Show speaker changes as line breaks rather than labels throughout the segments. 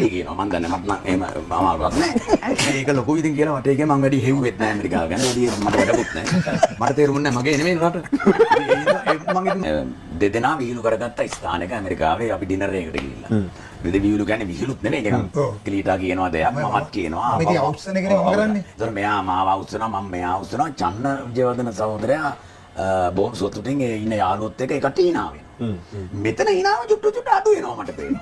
කට්ටිය කියනවා මම දන්නේ මට නම් එහෙම අමාරුවක් නෑ. ඒක ලොකු විදිහින් කියලා මට ඒකේ මම වැඩි හෙව්වෙත් නෑ ඇමරිකාව ගැන. වැඩි මට වැඩකුත් නෑ. මට තේරුන්නේ නෑ මගේ නෙමෙයි රට. මම දෙදෙනා විහිළු කරගත්ත ස්ථානයක ඇමරිකාවේ අපි ඩිනර් එකකට ගිහිල්ලා. විහිළු කියන්නේ විහිළුත් නෙමෙයි නිකන් ක්ලීටා කියනවා දෙයක් මමත් කියනවා.
අපි අවුස්සන එකනේ මම කරන්නේ.
ඒතර මෙයා මාව අවුස්සනවා මම මෙයා අවුස්සනවා. චන්න විජයවර්ධන සහෝදරයා බොහොම සතුටින් ඉන්න යාළුවොත් එක්ක එකට hina වෙනවා. මෙතන hinaව චුට්ටු අඩු වෙනවා මට පේනවා.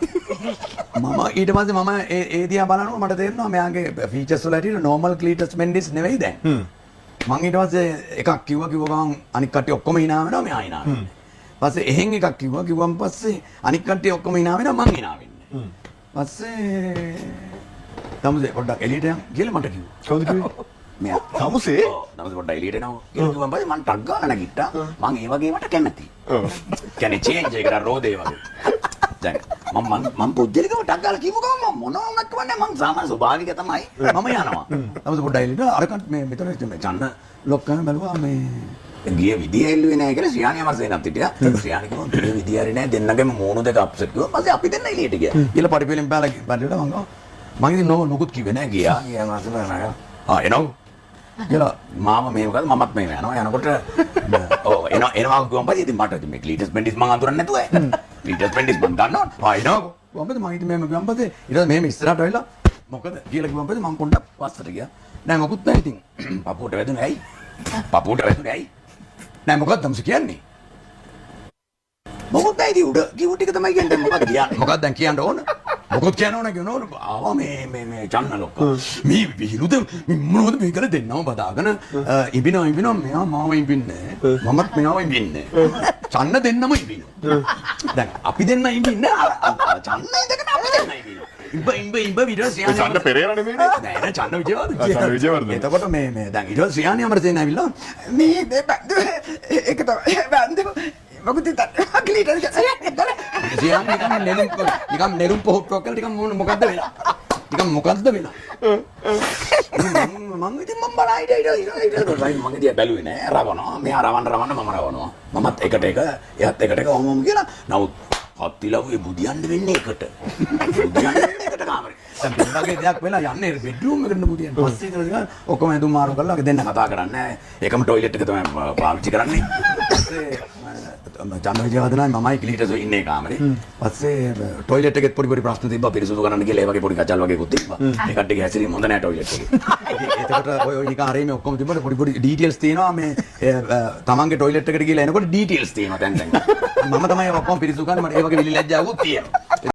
මම ඊට පස්සේ මම ඒ දිහා බලනකොට මට තේරෙනවා මෙයාගේ ෆීචර්ස් වල හැටියට normal cletus mentis නෙවෙයි දැන්. මම ඊට පස්සේ එකක් කිව්වා ගමන් අනික් කට්ටිය ඔක්කොම hina වෙනවා මෙයා hina වෙනවා. පස්සේ එහෙන් එකක් කිව්වම පස්සේ අනික් කට්ටිය ඔක්කොම hina වෙනවා මං hina වෙන්නේ. පස්සේ තමුසේ පොඩ්ඩක් එළියට යන්න කියලා මට කිව්වා.
කවුද කිව්වේ?
මෙයා
තමුසේ
තමුසේ පොඩ්ඩක් එළියට එනවා කියලා කිව්වම පස්සේ මං ටක් ගාලා නැගිට්ටා. මං ඒ වගේ වට කැමතියි. ඔව්. කියන්නේ චේන්ජ් එකකට රෝදේ වගේ. දැන් මම පුජ්‍යලිකව ටක් ගාලා කිව්ව ගමන් මොනවා වුණත් කවන්නේ මං සාමාන්‍ය ස්වභාවික තමයි. මම යනවා. තමුසේ පොඩ්ඩක් එළියට අරකට මේ මෙතන චන්න ලොක් කරන බැලුවා මේ ගිය විදිය එල්ලුවේ නැහැ කියලා ශ්‍රියාණි අමරසේනත් හිටියා. ශ්‍රියාණි කිව්වා ගිය විදිය හරි නැහැ දෙන්නගේම මූණු දෙක අප්සෙට් කිව්වා. පස්සේ අපි දෙන්න එළියට ගියා. කියලා පරිපෙලෙන් බැලලා මම ඉතින් මොකුත් කිව්වේ නැහැ ගියා. ගියාම අසල නෑ. එනවා. කියලා මාම මේ මොකද මමත් මේ යනවා. යනකොට ඔව් එනවා කිව්වම පස්සේ ඉතින් මට මේ ක්ලීටස් මෙන්ඩිස් මං අඳුරන්නේ නැතුව ක්ලීටස් මෙන්ඩිස් මං දන්නවා. එනවා. කොහොමද මම ඉතින් මෙහෙම ගියාම පස්සේ ඊට පස්සේ මෙහෙම ඉස්සරහට වෙලා මොකද කියලා කිව්වම පස්සේ මං පොඩ්ඩක් පස්සට ගියා. නෑ මොකුත් නැහැ ඉතින්. පපුවට වැදුනේ ඇයි? පපුවට වැදුනේ ඇයි? නෑ මොකක්ද තමස කියන්නේ? මොකක්ද ඇයිද උඩ කිව්ව ටික තමයි කියන්නේ. මොකක්ද කියන්නේ? මොකක්ද දැන් කියන්න ඕන? මොකක්ද කියන්න ඕන කියනවනේ. ආවා මේ චන්න ලොක්ක. මේ විහිළුද මොනවද මේ කරලා දෙන්නව බදාගෙන ඉබිනවා මෙයා මාව ඉබින්නේ. මමත් මෙයාව ඉබින්නේ. චන්න දෙන්නම ඉබිනවා. දැන් අපි දෙන්න ඉබින්නේ චන්න ඉඳගෙන අපි දෙන්න ඉබිනවා. ඉඹ විතර සියානි
චන්න පෙරේරා නෙමෙයි
නෑ චන්න විජයවර්ධන. එතකොට මේ දැන් ඊට පස්සේ සියානි අමරසේන ඇවිල්ලා මේ ඒක තමයි බෑන්ද මොකද ක්ලීටර් සියානි නිකන් නෙළුම් පොහොට්ටුවක් කරලා ටිකක් මොකද්ද වෙලා ටිකක් මොකද්ද වෙලා මම ඉතින් මම බලයි ඊට මම ඉතින් බැලුවේ නෑ රවනවා මෙයා රවන්න මම රවනවා මමත් එකට එක එයාත් එකට එක ඔහොම කියලා නමුත් හත්තිලව්වේ බුදියන්න වෙන්නේ එකට බුදියන්න වෙන්නේ එකට කාමරේ දැන් බෙන්ඩගේ දෙයක් වෙලා යන්නේ බෙඩ්රූම් එකට බුදියන්න පස්සේ ඉතින් ඔක්කොම ඇඳුම් මාරු කරලා දෙන්න කතා කරන්නේ ඒකම টয়ලට් එක තමයි පාවිච්චි කරන්නේ පස්සේ චන්න විජයවර්ධනයි මමයි ක්ලීටස් ඉන්නේ කාමරේ පස්සේ টয়ලට් එකෙත් පොඩි ප්‍රශ්න තිබ්බා පිරිසුදු කරන්න කියලා ඒ වගේ පොඩි කචල් වගේකුත් තිබ්බා ඒ කට්ටියගේ හැසිරීම හොඳ නෑ টয়ලට් එකේ ඒකට ඔය නිකාරේ මේ ඔක්කොම තිබ්බට පොඩි ඩීටේල්ස් තියෙනවා මේ තමන්ගේ টয়ලට් එකට ගිහලා එනකොට ඩීටේල්ස් තියෙනවා දැන් මම තමයි ඔක්කොම පිරිසුදු කරන්නේ මට ඒ වගේ විලි ලැජ්ජාවකුත් තියෙනවා